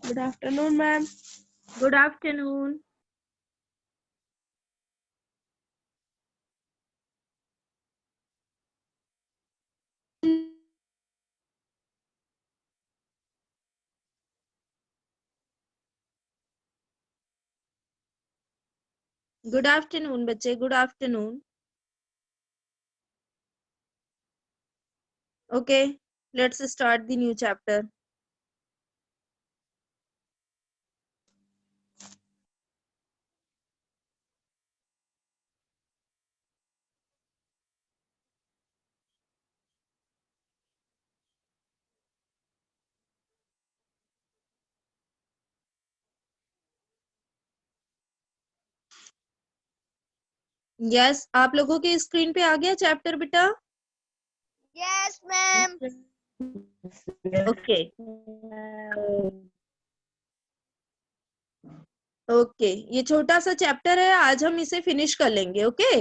Good afternoon, ma'am. Good afternoon. Good afternoon, बच्चे. Good afternoon. Okay, let's start the new chapter. Yes, आप लोगों के screen पे आ गया चैप्टर बेटा? Yes, ma'am. Okay. ओके, ये छोटा सा चैप्टर है, आज हम इसे फिनिश कर लेंगे. ओके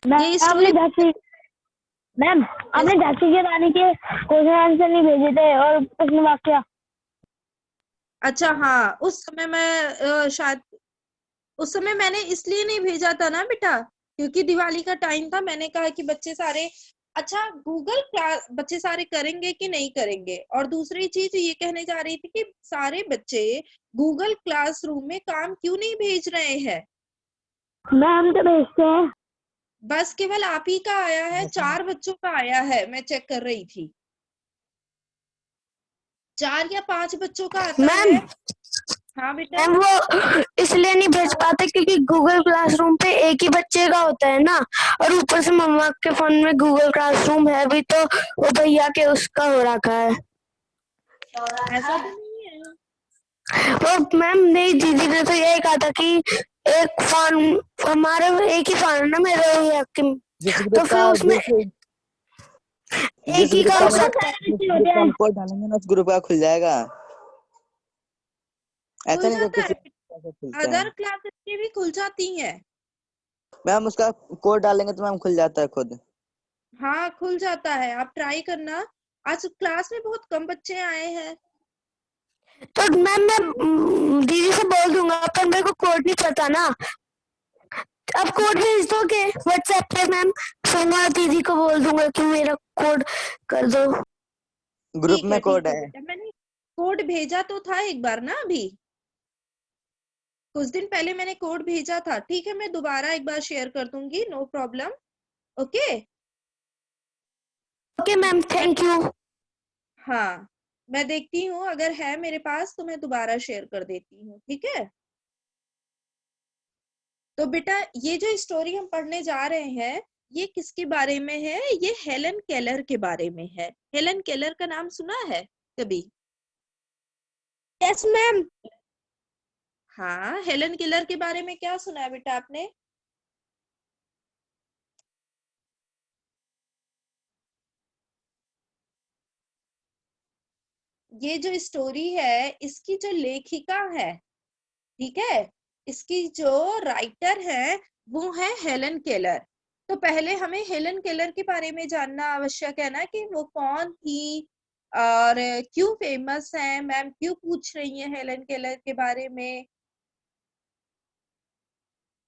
मैम आपने झांसी की रानी के क्वेश्चन आंसर नहीं भेजे थे और प्रश्न वाक्य. अच्छा, हाँ, उस समय मैं शायद उस समय मैंने इसलिए नहीं भेजा था ना बेटा, क्योंकि दिवाली का टाइम था. मैंने कहा कि बच्चे सारे गूगल क्लास बच्चे सारे करेंगे कि नहीं करेंगे. और दूसरी चीज ये कहने जा रही थी कि सारे बच्चे गूगल क्लासरूम में काम क्यों नहीं भेज रहे हैं. मैम तो भेजते हैं. बस केवल आप ही का आया है, 4 बच्चों का आया है. मैं चेक कर रही थी, 4 या 5 बच्चों का आता है. हाँ बेटा, मैम वो इसलिए नहीं भेज पाते क्योंकि गूगल क्लासरूम पे एक ही बच्चे का होता है ना, और ऊपर से मम्मा के फोन में गूगल क्लासरूम है भी तो वो भैया के उसका हो रखा है. ऐसा तो नहीं है. वो मैम नहीं, दीदी ने तो यही कहा था कि एक फोन हमारे एक ही फोन है ना मेरे भैया के, तो फिर उसमें एक ही का हो सकता है. कोड डालेंगे ना उस ग्रुप का खुल जाएगा. ऐसा खुल नहीं जाता है, खुलता अदर है. क्लासेस की भी खुल जाती हैं. मैम उसका कोड डालेंगे तो मैम खुल जाता है खुद. हाँ, खुल जाता है, आप ट्राई करना. आज क्लास में बहुत कम बच्चे आए हैं. तो मैम मैं दीदी से बोल दूंगा, पर मेरे को कोड नहीं पता ना. अब कोड भेज दोगे व्हाट्सएप पे मैम? फिर मैं दीदी को बोल दूंगा कि मेरा कोड कर दो. ग्रुप ठीक में है, कोड ठीक है है. बेटा, मैंने कोड भेजा तो था एक बार ना, अभी कुछ दिन पहले मैंने कोड भेजा था. ठीक है, मैं दोबारा एक बार शेयर कर दूंगी, no problem. Okay okay ma'am, thank you. हाँ, मैं देखती हूँ, अगर है मेरे पास तो मैं दोबारा शेयर कर देती हूँ. ठीक है, तो बेटा ये जो स्टोरी हम पढ़ने जा रहे हैं, ये किसके बारे में है? ये हेलन केलर के बारे में है. हेलन केलर का नाम सुना है कभी? Yes ma'am. हाँ, हेलन केलर के बारे में क्या सुना है बेटा आपने? ये जो स्टोरी है, इसकी जो लेखिका है, ठीक है, इसकी जो राइटर है, वो है हेलन केलर. तो पहले हमें हेलन केलर के बारे में जानना आवश्यक है ना, कि वो कौन थी और क्यों फेमस है. मैम क्यों पूछ रही है हेलन केलर के बारे में?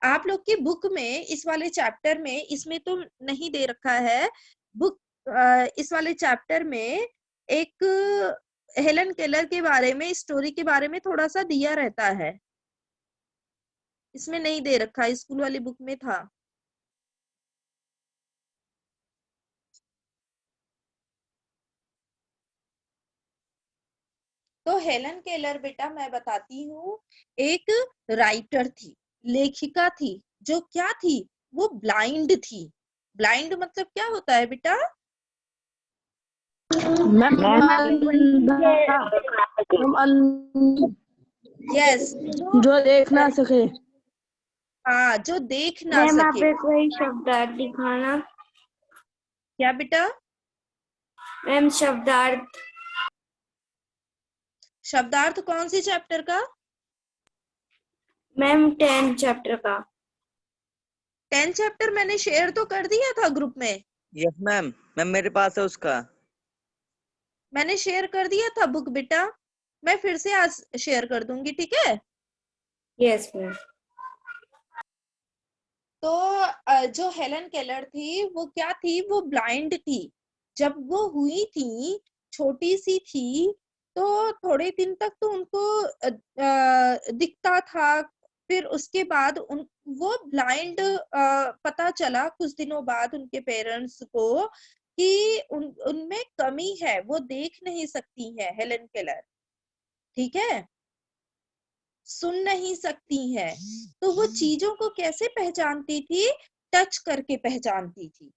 आप लोग की बुक में इस वाले चैप्टर में, इसमें तो नहीं दे रखा है बुक, इस वाले चैप्टर में एक हेलन केलर के बारे में, स्टोरी के बारे में थोड़ा सा दिया रहता है. इसमें नहीं दे रखा, स्कूल वाली बुक में था. तो हेलन केलर बेटा मैं बताती हूँ, एक राइटर थी, लेखिका थी, जो क्या थी, वो ब्लाइंड थी. ब्लाइंड मतलब क्या होता है बेटा? यस, जो देख ना सके. हाँ, जो देख ना मैम आप सके. एक वही शब्दार्थ दिखाना. क्या बेटा? मैम शब्दार्थ. शब्दार्थ कौन सी चैप्टर का? मैम 10 चैप्टर का. 10 चैप्टर मैंने शेयर तो कर दिया था ग्रुप में. Yes ma'am. मैम मेरे पास है उसका। मैंने शेयर कर दिया था बुक बेटा, मैं फिर से आज शेयर कर दूंगी, ठीक है। Yes ma'am. तो जो हेलन केलर थी वो क्या थी, वो ब्लाइंड थी। जब वो हुई थी, छोटी सी थी, तो थोड़े दिन तक तो उनको दिखता था। फिर उसके बाद वो ब्लाइंड पता चला कुछ दिनों बाद उनके पेरेंट्स को कि उनमें कमी है, वो देख नहीं सकती है हेलन केलर, ठीक है, सुन नहीं सकती है। तो वो चीजों को कैसे पहचानती थी? टच करके पहचानती थी,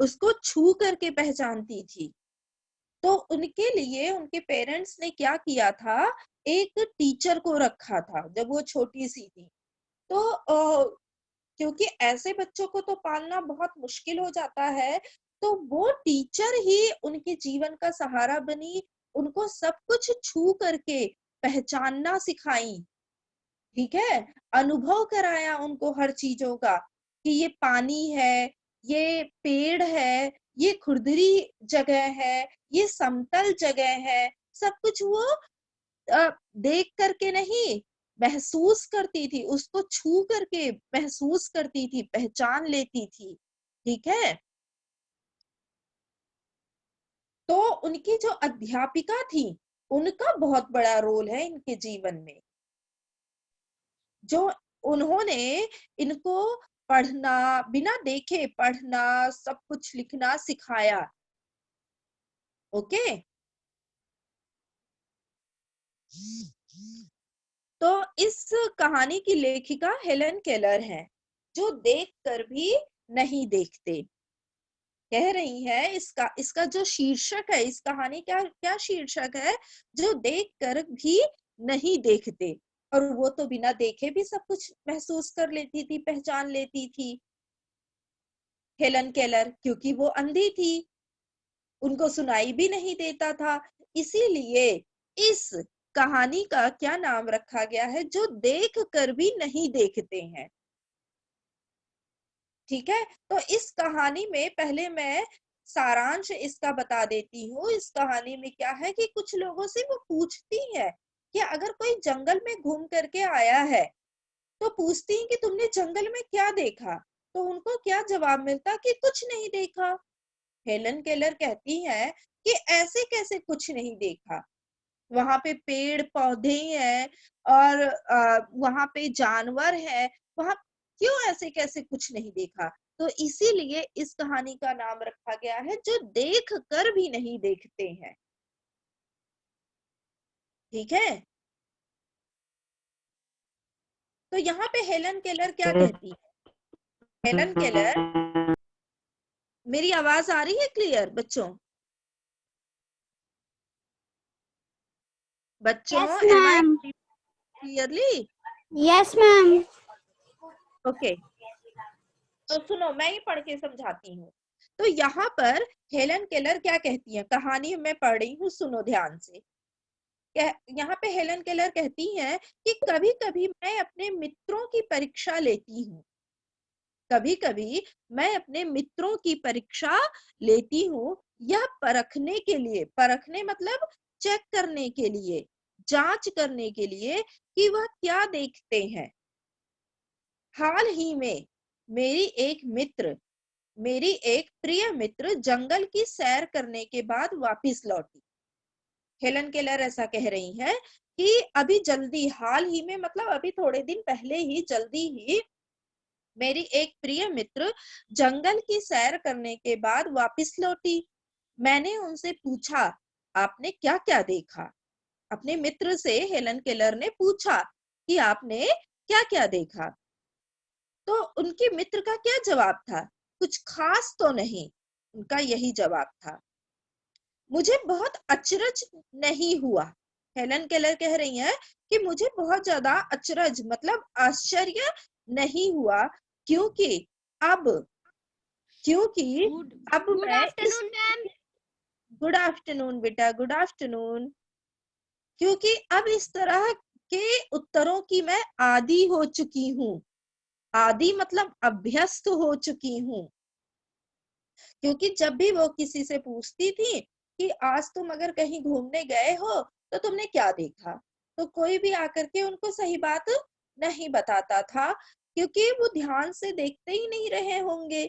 उसको छू करके पहचानती थी। तो उनके लिए उनके पेरेंट्स ने क्या किया था, एक टीचर को रखा था जब वो छोटी सी थी। तो क्योंकि ऐसे बच्चों को तो पालना बहुत मुश्किल हो जाता है, तो वो टीचर ही उनके जीवन का सहारा बनी, उनको सब कुछ छू करके पहचानना सिखाई, ठीक है, अनुभव कराया उनको हर चीजों का, कि ये पानी है, ये पेड़ है, ये खुरदरी जगह है, ये समतल जगह है, सब कुछ वो देख करके नहीं, महसूस करती थी, उसको छू करके महसूस करती थी, पहचान लेती थी, ठीक है। तो उनकी जो अध्यापिका थी, उनका बहुत बड़ा रोल है इनके जीवन में, जो उन्होंने इनको पढ़ना, बिना देखे पढ़ना, सब कुछ लिखना सिखाया, ओके। तो इस कहानी की लेखिका हेलन केलर है, जो देखकर भी नहीं देखते। कह रही है इसका जो शीर्षक है, इस कहानी का क्या शीर्षक है, जो देखकर भी नहीं देखते। और वो तो बिना देखे भी सब कुछ महसूस कर लेती थी, पहचान लेती थी हेलन केलर, क्योंकि वो अंधी थी, उनको सुनाई भी नहीं देता था। इसीलिए इस कहानी का क्या नाम रखा गया है, जो देख कर भी नहीं देखते हैं, ठीक है। तो इस कहानी में पहले मैं सारांश इसका बता देती हूँ। इस कहानी में क्या है कि कुछ लोगों से वो पूछती है कि अगर कोई जंगल में घूम करके आया है, तो पूछती है कि तुमने जंगल में क्या देखा, तो उनको क्या जवाब मिलता कि कुछ नहीं देखा। हेलन केलर कहती है कि ऐसे कैसे कुछ नहीं देखा, वहां पे पेड़ पौधे हैं और वहां पे जानवर है, वहां क्यों ऐसे कैसे कुछ नहीं देखा। तो इसीलिए इस कहानी का नाम रखा गया है, जो देख कर भी नहीं देखते हैं, ठीक है। तो यहाँ पे हेलन केलर क्या कहती है, हेलन केलर, मेरी आवाज आ रही है क्लियर बच्चों? बच्चों, yes am I ma'am. Clearly? Yes ma'am. Okay, तो सुनो, मैं ही पढ़ के समझाती हूँ। तो यहाँ पर हेलन केलर क्या कहती है, कहानी मैं पढ़ रही हूँ, सुनो ध्यान से। यहाँ पे हेलन केलर कहती हैं कि कभी कभी मैं अपने मित्रों की परीक्षा लेती हूँ, कभी कभी मैं अपने मित्रों की परीक्षा लेती हूँ, यह परखने के लिए, परखने मतलब चेक करने के लिए, जांच करने के लिए कि वह क्या देखते हैं। हाल ही में मेरी एक मित्र, मेरी एक प्रिय मित्र जंगल की सैर करने के बाद वापस लौटी। हेलन केलर ऐसा कह रही है कि अभी जल्दी, हाल ही में मतलब अभी थोड़े दिन पहले ही, जल्दी ही मेरी एक प्रिय मित्र जंगल की सैर करने के बाद वापस लौटी। मैंने उनसे पूछा, आपने क्या क्या देखा? अपने मित्र से हेलन केलर ने पूछा कि आपने क्या क्या देखा? तो उनके मित्र का क्या जवाब था? कुछ खास तो नहीं, उनका यही जवाब था। मुझे बहुत अचरज नहीं हुआ, हेलन केलर कह रही हैं कि मुझे बहुत ज्यादा अचरज मतलब आश्चर्य नहीं हुआ, क्योंकि अब क्योंकि अब गुड मैं इस, आफ्टरनून मैम। गुड आफ्टरनून बेटा, गुड आफ्टरनून। क्योंकि अब इस तरह के उत्तरों की मैं आदी हो चुकी हूँ, आदी मतलब अभ्यस्त हो चुकी हूँ, क्योंकि जब भी वो किसी से पूछती थी कि आज तुम अगर कहीं घूमने गए हो तो तुमने क्या देखा, तो कोई भी आकर के उनको सही बात नहीं बताता था, क्योंकि वो ध्यान से देखते ही नहीं रहे होंगे।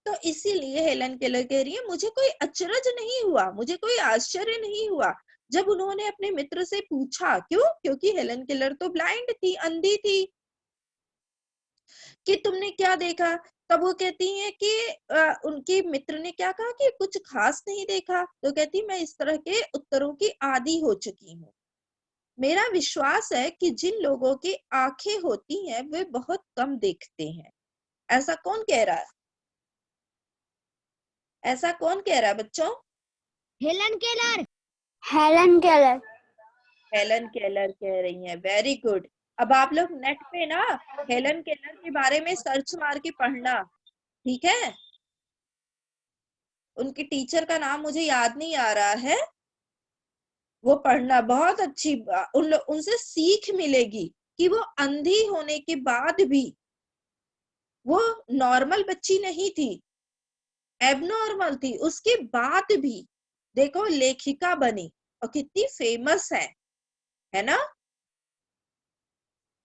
तो इसीलिए हेलन केलर कह रही है, मुझे कोई अचरज नहीं हुआ, मुझे कोई आश्चर्य नहीं हुआ जब उन्होंने अपने मित्र से पूछा। क्यों? क्योंकि हेलन केलर तो ब्लाइंड थी, अंधी थी, कि तुमने क्या देखा। तब वो कहती है कि उनके मित्र ने क्या कहा कि कुछ खास नहीं देखा। तो कहती, मैं इस तरह के उत्तरों की आदी हो चुकी हूँ। मेरा विश्वास है कि जिन लोगों की आंखें होती हैं वे बहुत कम देखते हैं। ऐसा कौन कह रहा है? ऐसा कौन कह रहा है बच्चों? Helen Keller. Helen Keller. Helen Keller कह रही हैं। Very good. अब आप लोग नेट पे ना हेलन केलर के बारे में सर्च मार के पढ़ना, ठीक है? उनके टीचर का नाम मुझे याद नहीं आ रहा है, वो पढ़ना। बहुत अच्छी उनसे सीख मिलेगी कि वो अंधी होने के बाद भी वो नॉर्मल बच्ची नहीं थी, एबनॉर्मल थी। उसके बाद भी देखो लेखिका बनी और कितनी फेमस है ना?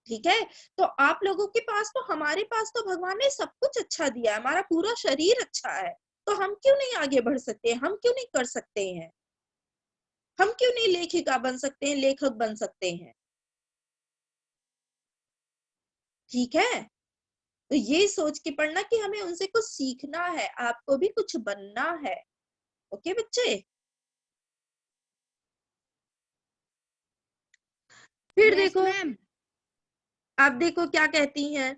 ठीक है। तो आप लोगों के पास तो, हमारे पास तो भगवान ने सब कुछ अच्छा दिया है, हमारा पूरा शरीर अच्छा है, तो हम क्यों नहीं आगे बढ़ सकते? हम क्यों नहीं कर सकते हैं? हम क्यों नहीं लेखिका बन सकते हैं, लेखक बन सकते हैं? ठीक है। तो ये सोच के पढ़ना कि हमें उनसे कुछ सीखना है, आपको भी कुछ बनना है। ओके बच्चे? फिर देखो, मैम। आप देखो क्या कहती हैं,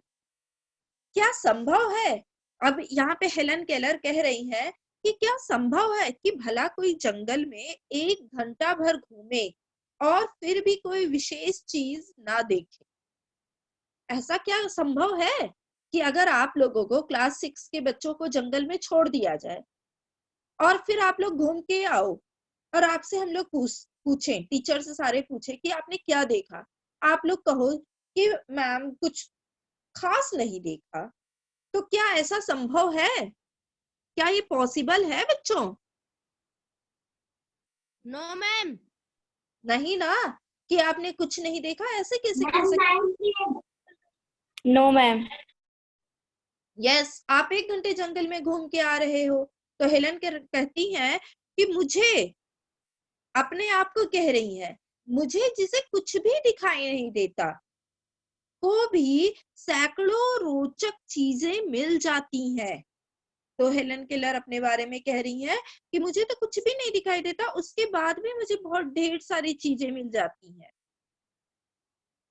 क्या संभव है? अब यहाँ पे हेलन केलर कह रही है कि क्या संभव है कि भला कोई जंगल में 1 घंटा भर घूमे और फिर भी कोई विशेष चीज ना देखे? ऐसा क्या संभव है कि अगर आप लोगों को क्लास 6 के बच्चों को जंगल में छोड़ दिया जाए और फिर आप लोग घूम के आओ और आपसे हम लोग पूछें, टीचर से सारे पूछे कि आपने क्या देखा, आप लोग कहो कि मैम कुछ खास नहीं देखा, तो क्या ऐसा संभव है? क्या ये पॉसिबल है बच्चों? No ma'am. नहीं ना, कि आपने कुछ नहीं देखा, ऐसे कैसे कह सकते? No ma'am. यस, आप 1 घंटे जंगल में घूम के आ रहे हो। तो हेलन कहती हैं कि मुझे, अपने आप को कह रही है, मुझे जिसे कुछ भी दिखाई नहीं देता को भी सैकड़ों रोचक चीजें मिल जाती हैं। तो हेलन केलर अपने बारे में कह रही है कि मुझे तो कुछ भी नहीं दिखाई देता, उसके बाद भी मुझे बहुत ढेर सारी चीजें मिल जाती हैं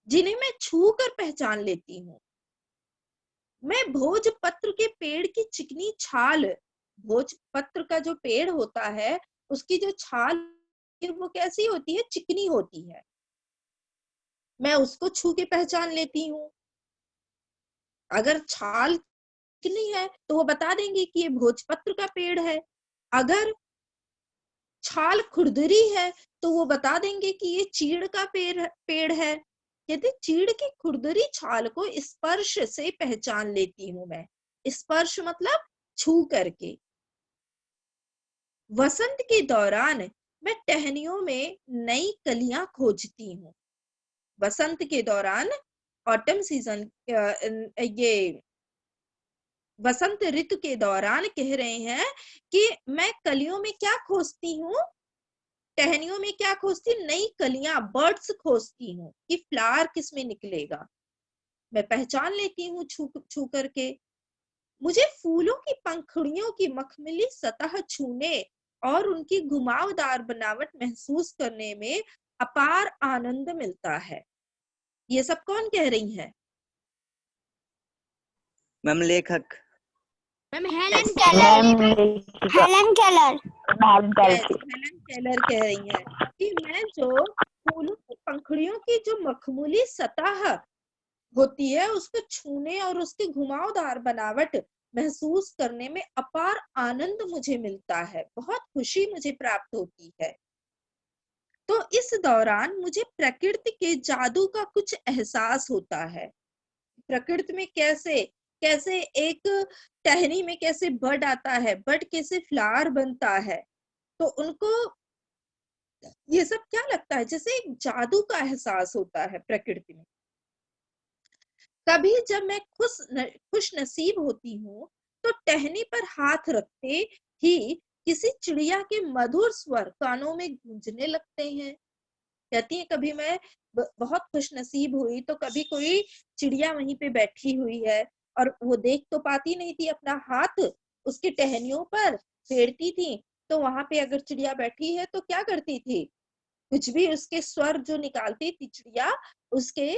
जिन्हें मैं छू कर पहचान लेती हूँ। मैं भोजपत्र के पेड़ की चिकनी छाल, भोजपत्र का जो पेड़ होता है उसकी जो छाल वो कैसी होती है? चिकनी होती है। मैं उसको छू के पहचान लेती हूँ। अगर छाल चिकनी है तो वो बता देंगे कि ये भोजपत्र का पेड़ है। अगर छाल खुरदरी है तो वो बता देंगे कि ये चीड़ का पेड़ है। यदि चीड़ की खुरदरी छाल को स्पर्श से पहचान लेती हूँ मैं। स्पर्श मतलब छू करके। वसंत के दौरान मैं टहनियों में नई कलियां खोजती हूँ। वसंत के दौरान, ऑटम सीजन, ये वसंत ऋतु के दौरान कह रहे हैं कि मैं कलियों में क्या खोजती हूँ? टहनियों में क्या खोजती? नई कलियां, बर्ड्स खोजती हूँ कि फ्लावर किस में निकलेगा। मैं पहचान लेती हूँ छू छू करके। मुझे फूलों की पंखुड़ियों की मखमली सतह छूने और उनकी घुमावदार बनावट महसूस करने में अपार आनंद मिलता है। ये सब कौन कह रही है? मैम लेखक। Ma'am Helen Yes, Keller. Helen Keller. yes, Helen Keller कह रही है कि मैं जो फूलों की पंखुड़ियों की जो मखमूली सतह होती है उसको छूने और उसकी घुमावदार बनावट महसूस करने में अपार आनंद मुझे मिलता है, बहुत खुशी मुझे प्राप्त होती है। तो इस दौरान मुझे प्रकृति के जादू का कुछ एहसास होता है। प्रकृति में कैसे कैसे एक टहनी में कैसे बड आता है, बड कैसे फ्लावर बनता है, तो उनको ये सब क्या लगता है, जैसे एक जादू का एहसास होता है प्रकृति में। कभी जब मैं खुश नसीब होती हूँ तो टहनी पर हाथ रखते ही किसी चिड़िया के मधुर स्वर कानों में गूंजने लगते हैं। कहती है कभी मैं बहुत खुश नसीब हुई तो कभी कोई चिड़िया वहीं पे बैठी हुई है और वो देख तो पाती नहीं थी, अपना हाथ उसकी टहनियों पर फेरती थी, तो वहां पे अगर चिड़िया बैठी है तो क्या करती थी, कुछ भी उसके स्वर जो निकालती थी चिड़िया, उसके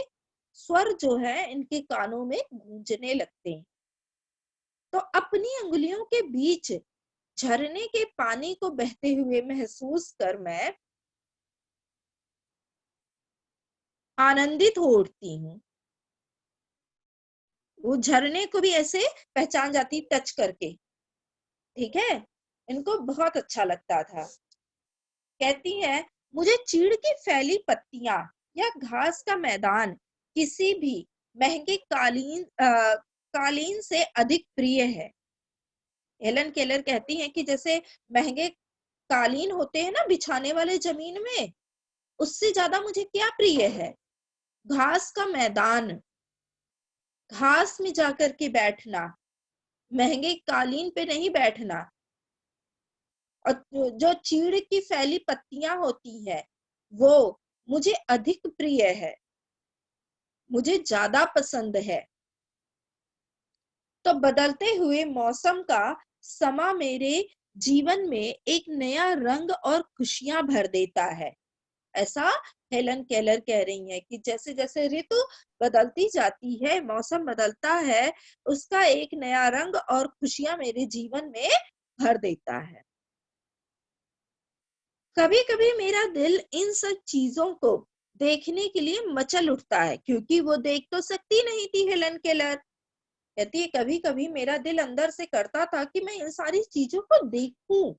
स्वर जो है इनके कानों में गूंजने लगते हैं। तो अपनी अंगुलियों के बीच झरने के पानी को बहते हुए महसूस कर मैं आनंदित हो उठती हूँ। वो झरने को भी ऐसे पहचान जाती टच करके, ठीक है, इनको बहुत अच्छा लगता था। कहती है मुझे चीड़ की फैली पत्तियां या घास का मैदान किसी भी महंगे कालीन से अधिक प्रिय है। हेलन केलर कहती हैं कि जैसे महंगे कालीन होते हैं ना बिछाने वाले जमीन में, उससे ज्यादा मुझे क्या प्रिय है, घास का मैदान, घास में जाकर के बैठना, महंगे कालीन पे नहीं बैठना। और जो चीड़ की फैली पत्तियां होती है वो मुझे अधिक प्रिय है, मुझे ज्यादा पसंद है। तो बदलते हुए मौसम का समा मेरे जीवन में एक नया रंग और खुशियां भर देता है। ऐसा हेलन केलर कह रही है कि जैसे जैसे ऋतु बदलती जाती है, मौसम बदलता है, उसका एक नया रंग और खुशियां मेरे जीवन में भर देता है। कभी कभी मेरा दिल इन सब चीजों को देखने के लिए मचल उठता है, क्योंकि वो देख तो सकती नहीं थी हेलन केलर। कहती है कभी कभी मेरा दिल अंदर से करता था कि मैं इन सारी चीजों को देखूं।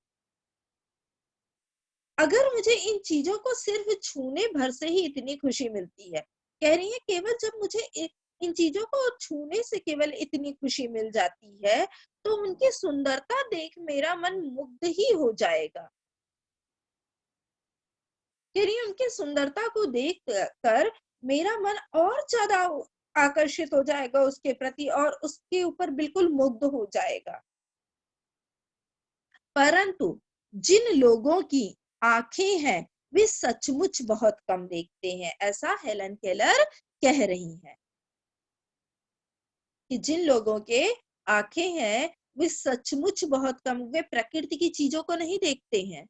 अगर मुझे इन चीजों को सिर्फ छूने भर से ही इतनी खुशी मिलती है, कह रही है केवल जब मुझे इन चीजों को छूने से केवल इतनी खुशी मिल जाती है तो उनकी सुंदरता देख मेरा मन मुग्ध ही हो जाएगा। कह रही है उनकी सुंदरता को देख कर मेरा मन और ज्यादा आकर्षित हो जाएगा उसके प्रति और उसके ऊपर बिल्कुल मुग्ध हो जाएगा। परंतु जिन लोगों की आंखें हैं वे सचमुच बहुत कम देखते हैं, ऐसा हेलन केलर कह रही है कि जिन लोगों के आंखें हैं वे सचमुच बहुत कम, वे प्रकृति की चीजों को नहीं देखते हैं।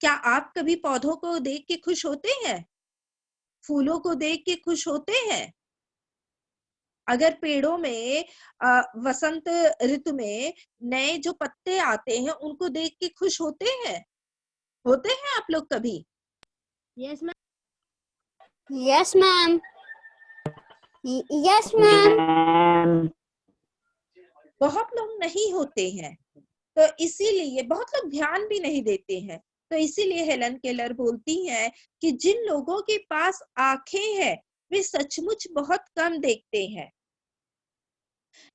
क्या आप कभी पौधों को देख के खुश होते हैं, फूलों को देख के खुश होते हैं? अगर पेड़ों में वसंत ऋतु में नए जो पत्ते आते हैं उनको देख के खुश होते हैं आप लोग कभी? Yes ma'am. Yes ma'am, yes ma'am. बहुत लोग नहीं होते हैं, तो इसीलिए बहुत लोग ध्यान भी नहीं देते हैं। तो इसीलिए हेलन केलर बोलती हैं कि जिन लोगों के पास आंखें हैं वे सचमुच बहुत कम देखते हैं।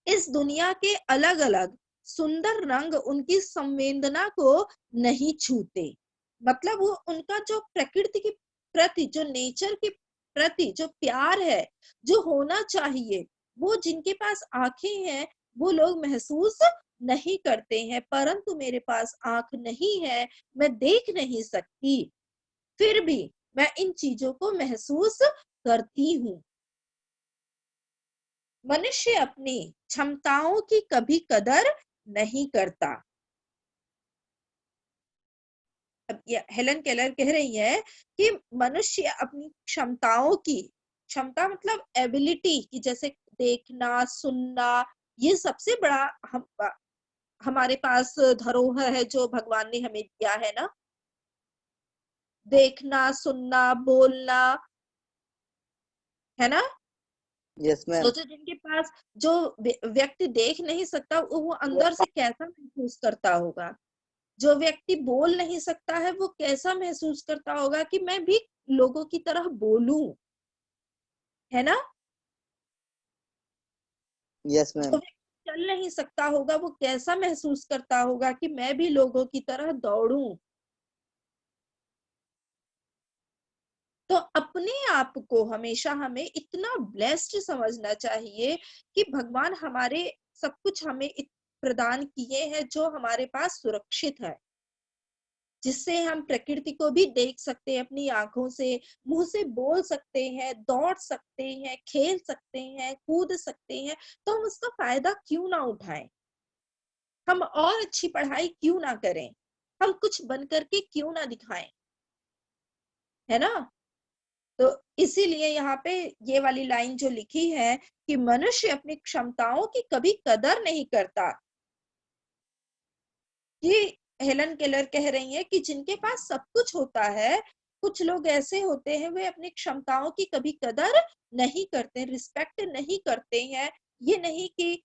इस दुनिया के अलग अलग सुंदर रंग उनकी संवेदना को नहीं छूते। मतलब वो उनका जो प्रकृति के प्रति, जो नेचर के प्रति जो प्यार है, जो होना चाहिए, वो जिनके पास आंखें हैं वो लोग महसूस नहीं करते हैं। परंतु मेरे पास आंख नहीं है, मैं देख नहीं सकती, फिर भी मैं इन चीजों को महसूस करती हूँ। मनुष्य अपनी क्षमताओं की कभी कदर नहीं करता। अब ये हेलन केलर कह रही है कि मनुष्य अपनी क्षमताओं की, क्षमता मतलब एबिलिटी की, जैसे देखना, सुनना, ये सबसे बड़ा हमारे पास धरोहर है जो भगवान ने हमें दिया है ना, देखना, सुनना, बोलना, है ना। Yes ma'am. सोचो जिनके पास, जो व्यक्ति देख नहीं सकता वो अंदर से कैसा महसूस करता होगा, जो व्यक्ति बोल नहीं सकता है वो कैसा महसूस करता होगा कि मैं भी लोगों की तरह बोलूं, है ना। यस जो मैम। व्यक्ति चल नहीं सकता होगा वो कैसा महसूस करता होगा कि मैं भी लोगों की तरह दौड़ूं। तो अपने आप को हमेशा हमें इतना ब्लेस्ड समझना चाहिए कि भगवान हमारे सब कुछ हमें प्रदान किए हैं जो हमारे पास सुरक्षित है, जिससे हम प्रकृति को भी देख सकते हैं अपनी आंखों से, मुंह से बोल सकते हैं, दौड़ सकते हैं, खेल सकते हैं, कूद सकते हैं। तो हम उसका फायदा क्यों ना उठाएं? हम और अच्छी पढ़ाई क्यों ना करें? हम कुछ बन करके क्यों ना दिखाएं? है ना? तो इसीलिए यहाँ पे ये वाली लाइन जो लिखी है कि मनुष्य अपनी क्षमताओं की कभी कदर नहीं करता। ये हेलन केलर कह रही है कि जिनके पास सब कुछ होता है, कुछ लोग ऐसे होते हैं वे अपनी क्षमताओं की कभी कदर नहीं करते, रिस्पेक्ट नहीं करते हैं। ये नहीं कि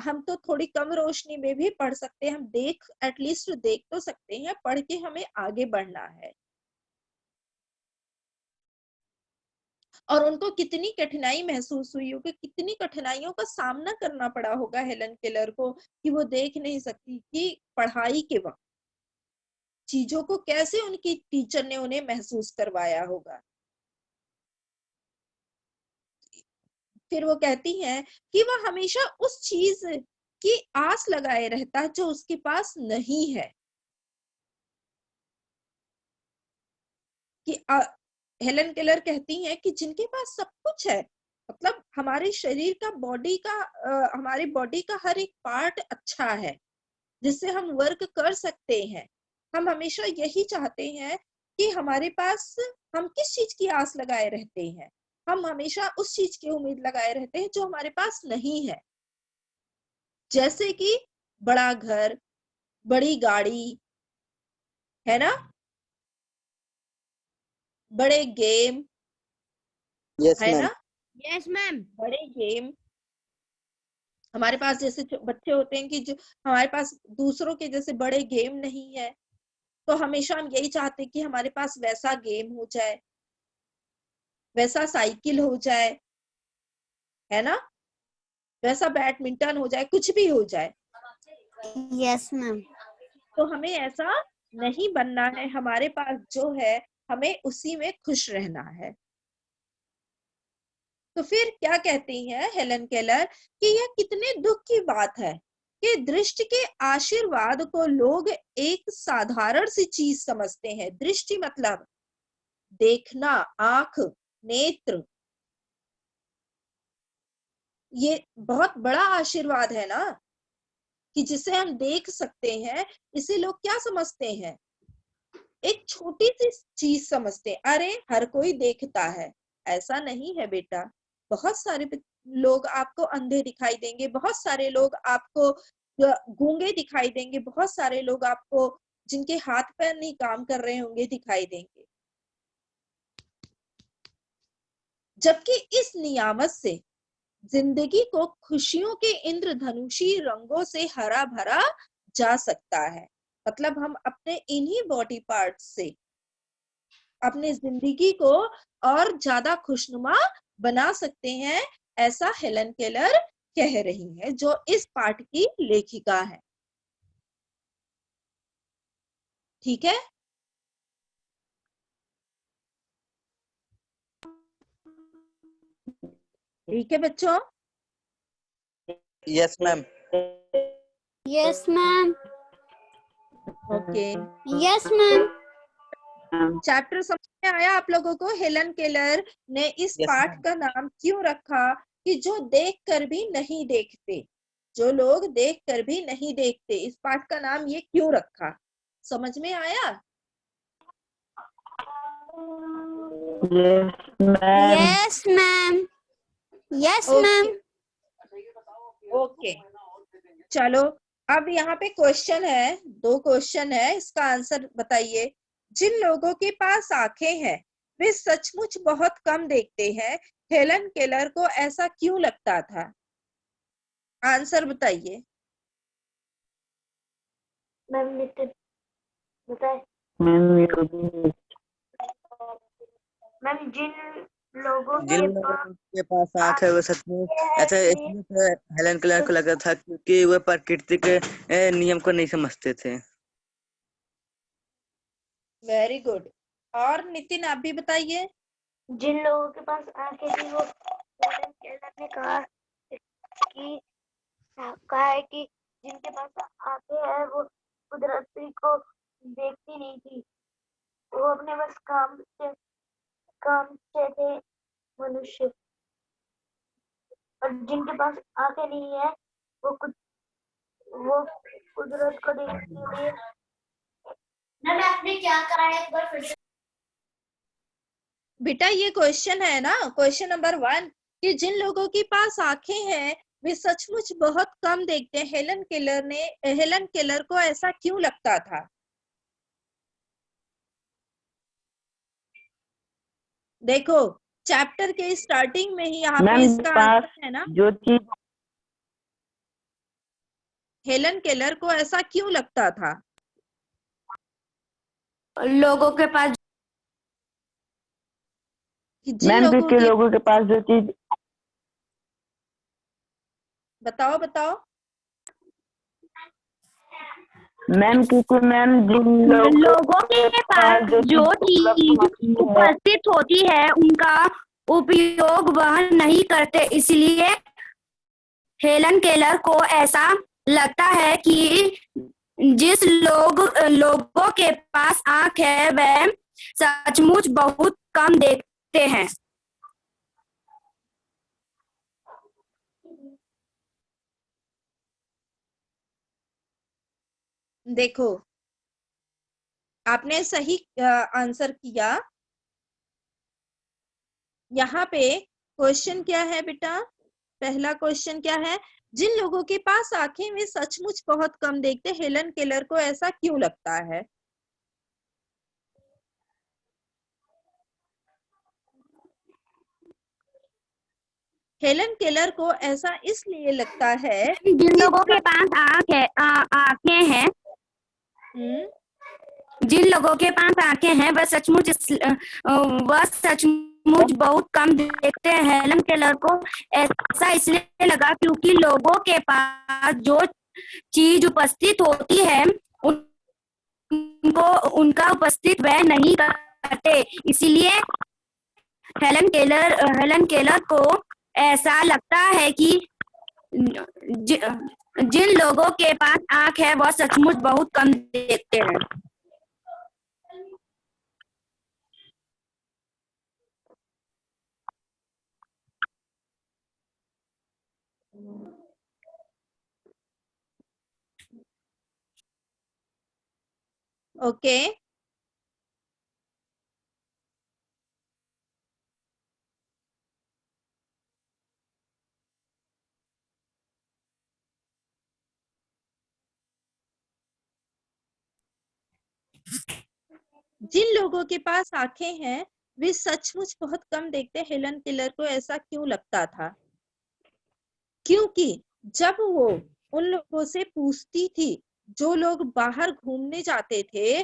हम तो थोड़ी कम रोशनी में भी पढ़ सकते हैं, हम एटलीस्ट देख तो सकते हैं, पढ़ के हमें आगे बढ़ना है। और उनको कितनी कठिनाई महसूस हुई होगी, कितनी कठिनाइयों का सामना करना पड़ा होगा हेलन केलर को कि वो देख नहीं सकती कि पढ़ाई के वक्त चीजों को कैसे उनकी टीचर ने उन्हें महसूस करवाया होगा। फिर वो कहती हैं कि वह हमेशा उस चीज की आस लगाए रहता है जो उसके पास नहीं है। कि हेलन केलर कहती हैं कि जिनके पास सब कुछ है, मतलब हमारे शरीर का हमारे बॉडी का हर एक पार्ट अच्छा है जिससे हम वर्क कर सकते हैं। हम हमेशा यही चाहते हैं कि हमारे पास, हम किस चीज की आस लगाए रहते हैं? हम हमेशा उस चीज की उम्मीद लगाए रहते हैं जो हमारे पास नहीं है। जैसे कि बड़ा घर, बड़ी गाड़ी, है ना, बड़े गेम, यस है मैम। ना, यस मैम। बड़े गेम। हमारे पास जैसे बच्चे होते हैं कि जो हमारे पास दूसरों के जैसे बड़े गेम नहीं है, तो हमेशा हम यही चाहते हैं कि हमारे पास वैसा गेम हो जाए, वैसा साइकिल हो जाए, है ना, वैसा बैडमिंटन हो जाए, कुछ भी हो जाए। Yes ma'am. तो हमें ऐसा नहीं बनना है, हमारे पास जो है हमें उसी में खुश रहना है। तो फिर क्या कहती है हेलन केलर कि यह कितने दुख की बात है कि दृष्टि के आशीर्वाद को लोग एक साधारण सी चीज समझते हैं। दृष्टि मतलब देखना, आंख, नेत्र, ये बहुत बड़ा आशीर्वाद है ना कि जिसे हम देख सकते हैं। इसे लोग क्या समझते हैं? एक छोटी सी चीज समझते हैं। अरे हर कोई देखता है। ऐसा नहीं है बेटा। बहुत सारे लोग आपको अंधे दिखाई देंगे, बहुत सारे लोग आपको गूंगे दिखाई देंगे, बहुत सारे लोग आपको जिनके हाथ पैर नहीं काम कर रहे होंगे दिखाई देंगे। जबकि इस नियामत से जिंदगी को खुशियों के इंद्रधनुषी रंगों से हरा भरा जा सकता है। मतलब हम अपने इन्हीं बॉडी पार्ट्स से अपनी जिंदगी को और ज्यादा खुशनुमा बना सकते हैं, ऐसा हेलन केलर कह रही है, जो इस पाठ की लेखिका है। ठीक है। ठीक है बच्चों। Yes ma'am. Yes ma'am. Okay. Yes ma'am. Chapter समझ में आया आप लोगों को? हेलन केलर ने इस यस पाठ मैम। का नाम क्यों रखा कि जो देख कर भी नहीं देखते, जो लोग देख कर भी नहीं देखते, इस पाठ का नाम ये क्यों रखा? समझ में आया? Yes ma'am. Yes okay. Ma'am. Okay, चलो। अब यहाँ पे क्वेश्चन है, 2 क्वेश्चन है, इसका आंसर बताइए। जिन लोगों के पास आंखें हैं वे सचमुच बहुत कम देखते हैं। हेलन केलर को ऐसा क्यों लगता था? आंसर बताइए। मैम नितिन बताए। मैम मेरे को भी मैम जिन लोगों जिन के लोगों के पास आंख है वो सचमुच ऐसा इसलिए तो हेलन केलर को लगा था क्योंकि वो प्रकृति के नियम को नहीं समझते थे। Very good. और नितिन आप भी बताइए। जिन लोगों के पास आंखें थी वो हेलन केलर ने कहा है कि जिनके पास आंखें हैं वो कुदरती को देखती नहीं थी, वो अपने बस काम से थे मनुष्य। और जिनके पास आंखें नहीं है वो कुदरत को देखने के लिए आपने क्या करा है एक बार फिर से। बेटा ये क्वेश्चन है ना, क्वेश्चन नंबर 1 कि जिन लोगों के पास आंखें हैं वे सचमुच बहुत कम देखते हैं। हेलन केलर को ऐसा क्यों लगता था? देखो चैप्टर के स्टार्टिंग में ही यहाँ पे मैम इसका पास आंसर है ना। जो चीज हेलन केलर को ऐसा क्यों लगता था? लोगों के पास कि जिन मैम लोगों क्योंकि के लोगों के पास जो चीज बताओ मैम क्योंकि मैम जिन लोगों के पास जो चीज है उपस्थित होती है उनका उपयोग वह नहीं करते, इसलिए हेलन केलर को ऐसा लगता है कि लोगों के पास आंख है वह सचमुच बहुत कम देखते हैं। देखो आपने सही आंसर किया। यहाँ पे क्वेश्चन क्या है बेटा? पहला क्वेश्चन क्या है? जिन लोगों के पास आंखें वे सचमुच बहुत कम देखते, हेलन केलर को ऐसा क्यों लगता है? हेलन केलर को ऐसा इसलिए लगता है जिन लोगों के पास आंखें हैं जिन लोगों के पास आंखें हैं वह सचमुच बहुत कम देखते हैं। हेलन केलर को ऐसा इसलिए लगा क्योंकि लोगों के पास जो चीज उपस्थित होती है उनका उपस्थित वह नहीं करते, इसीलिए हेलन केलर को ऐसा लगता है कि जिन लोगों के पास आंख है वह सचमुच बहुत कम देखते हैं। ओके जिन लोगों के पास आंखें हैं वे सचमुच बहुत कम देखते, हेलन केलर को ऐसा क्यों लगता था? क्योंकि जब वो उन लोगों से पूछती थी, जो लोग बाहर घूमने जाते थे,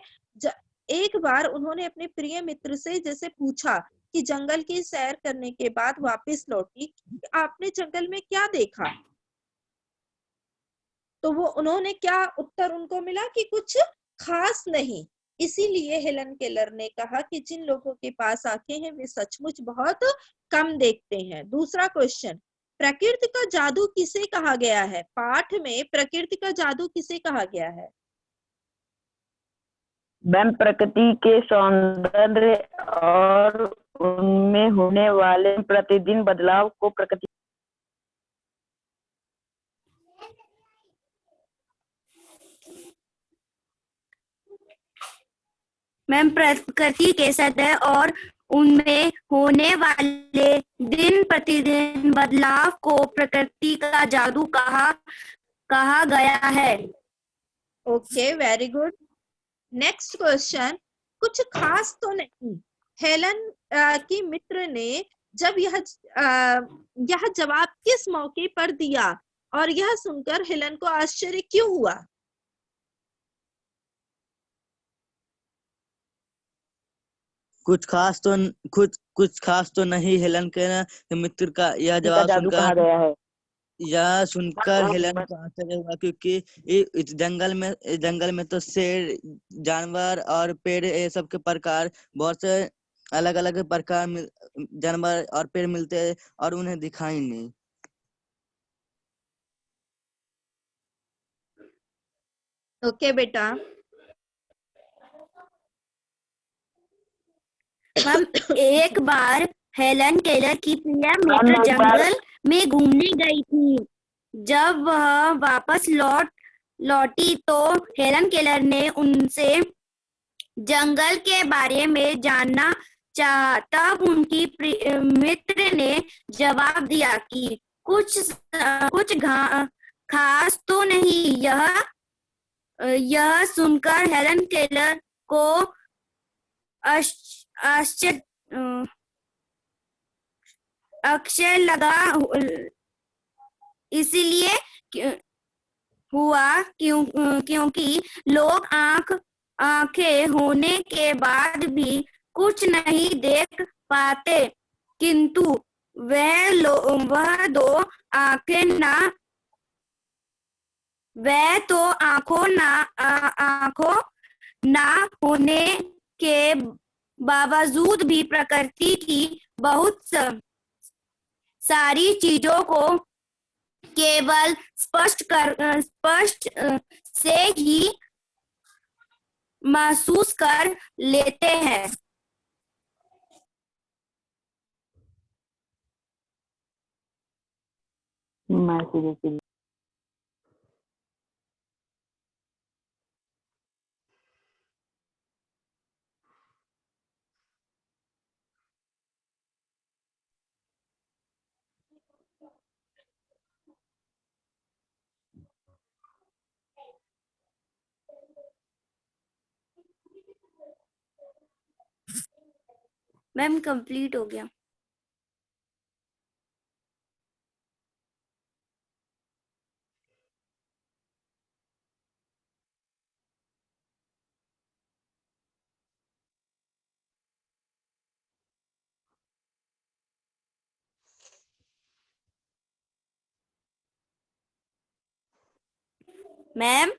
एक बार उन्होंने अपने प्रिय मित्र से जैसे पूछा कि जंगल की सैर करने के बाद वापस लौटी, आपने जंगल में क्या देखा? तो वो उन्होंने क्या उत्तर उनको मिला कि कुछ खास नहीं। इसीलिए हेलन केलर ने कहा कि जिन लोगों के पास आंखें हैं वे सचमुच बहुत कम देखते हैं। दूसरा क्वेश्चन, प्रकृति का जादू किसे कहा गया है? पाठ में प्रकृति का जादू किसे कहा गया है? मैम प्रकृति के सौंदर्य और उनमें होने वाले प्रतिदिन बदलाव को प्रकृति मैम प्रकृति के सौंदर्य और उनमें होने वाले दिन प्रतिदिन बदलाव को प्रकृति का जादू कहा गया है। Okay very good. Next question, कुछ खास तो नहीं, हेलन की मित्र ने जब यह जवाब किस मौके पर दिया और यह सुनकर हेलन को आश्चर्य क्यों हुआ? कुछ खास तो नहीं। हेलन के मित्र का यह का जवाब जादू कहा गया है। हेलन को आश्चर्य हुआ, क्योंकि इस जंगल में तो शेर, जानवर और पेड़, ये सब के प्रकार, बहुत से अलग अलग प्रकार जानवर और पेड़ मिलते हैं और उन्हें दिखाई नहीं। ओके बेटा। मैम एक बार हेलन केलर की प्रिया मित्र मैम, एक बार- जंगल में घूमने गई थी। जब वह वापस लौटी तो हेलन केलर ने उनसे जंगल के बारे में जानना चाहा। तब उनकी मित्र ने जवाब दिया कि कुछ खास तो नहीं। यह सुनकर हेलन केलर को अक्षर लगा, इसलिए हुआ क्योंकि लोग आंखें होने के बाद भी कुछ नहीं देख पाते, किंतु वह दो आंखें ना वह तो आंखों ना होने के बावजूद भी प्रकृति की बहुत सारी चीजों को केवल स्पष्ट से ही महसूस कर लेते हैं। मैम कंप्लीट हो गया। मैम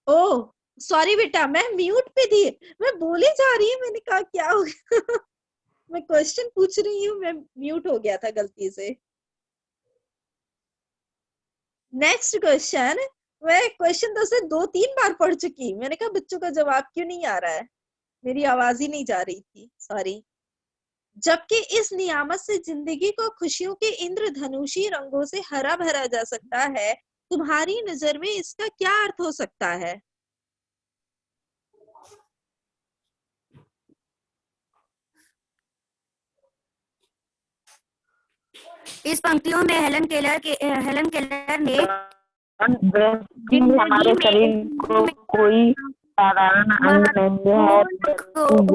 ओह सॉरी बेटा, मैं म्यूट पे थी, मैं बोले जा रही हूँ, मैंने कहा क्या हो गया। मैं क्वेश्चन पूछ रही हूँ, मैं म्यूट हो गया था गलती से। Next question. मैं क्वेश्चन तो से 2-3 बार पढ़ चुकी। मैंने कहा बच्चों का जवाब क्यों नहीं आ रहा है, मेरी आवाज ही नहीं जा रही थी, सॉरी। जबकि इस नियामत से जिंदगी को खुशियों के इंद्रधनुषी रंगों से हरा भरा जा सकता है, तुम्हारी नजर में इसका क्या अर्थ हो सकता है? इस पंक्तियों में हेलन केलर ने हमारे शरीर को कोई साधारण अंग नहीं है,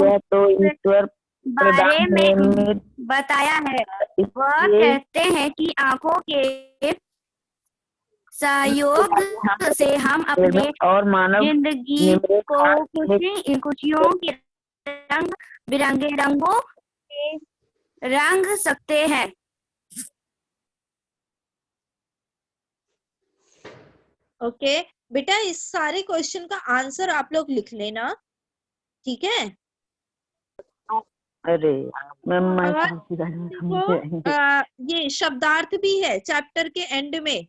यह तो ईश्वर बारे में निर्मित बताया है। वह इसलिए कहते हैं कि आंखों के सहयोग से हम अपने निर्मित और मानव जिंदगी निर्मित को खुशियों के रंग बिरंगे रंगों से रंग सकते हैं। ओके बेटा, इस सारे क्वेश्चन का आंसर आप लोग लिख लेना, ठीक है? अरे मैम ये शब्दार्थ भी है चैप्टर के एंड में,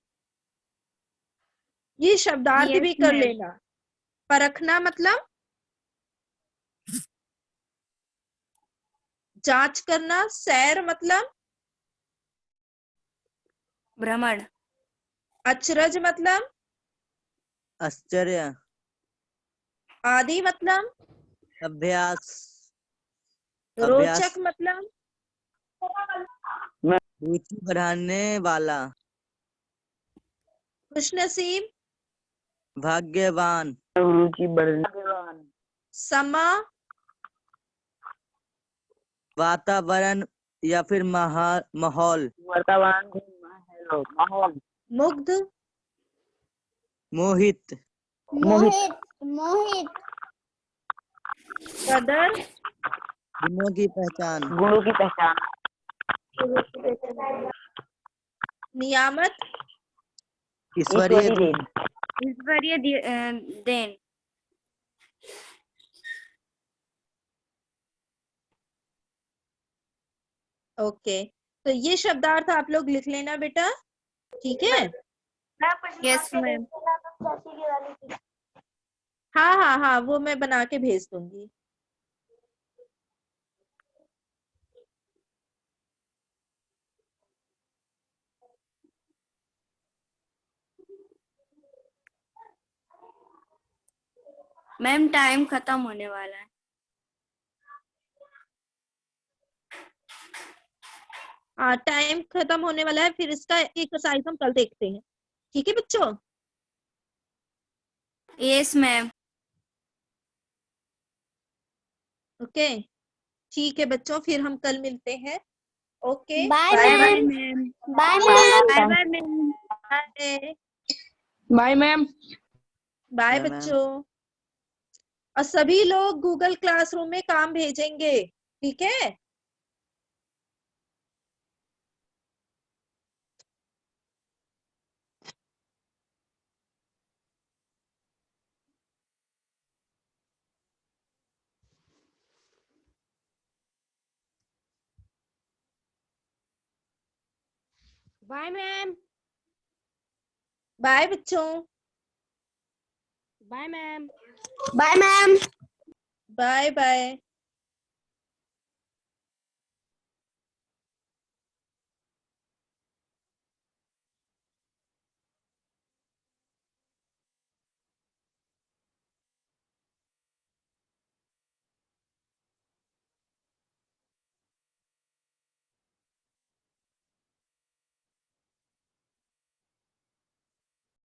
ये शब्दार्थ Yes, भी कर ma'am. लेना। परखना मतलब जांच करना, सैर मतलब भ्रमण, अचरज मतलब आश्चर्य, आदि मतलब अभ्यास, रोचक मतलब रुचि बढ़ाने वाला, खुशनसीब, भाग्यवान, रुचि बढ़ने समा, वातावरण या फिर माहौल, वातावरण माहौल, मुग्ध, मोहित, मोहित कदर, गुणों की पहचान, गुणों की पहचान, नियामत, ईश्वरीय ईश्वरीय देन, देन, ईश्वरीय देन। ओके। तो ये शब्दार्थ आप लोग लिख लेना बेटा, ठीक है। Yes ma'am. हाँ हाँ हाँ, वो मैं बना के भेज दूंगी। मैम टाइम खत्म होने वाला है। हाँ, टाइम खत्म होने वाला है, फिर इसका एक्सरसाइज हम कल देखते हैं, ठीक है बच्चों। Yes ma'am. ओके, ठीक है बच्चों, फिर हम कल मिलते हैं। Okay, bye bye bye. Ma'am. Bye bye ma'am. Bye ma'am. Bye bye ma'am. Bye bye ma'am. बच्चों। और सभी लोग गूगल क्लासरूम में काम भेजेंगे, ठीक है। Bye ma'am. बाय बच्चों। Bye ma'am. Bye ma'am. Bye bye.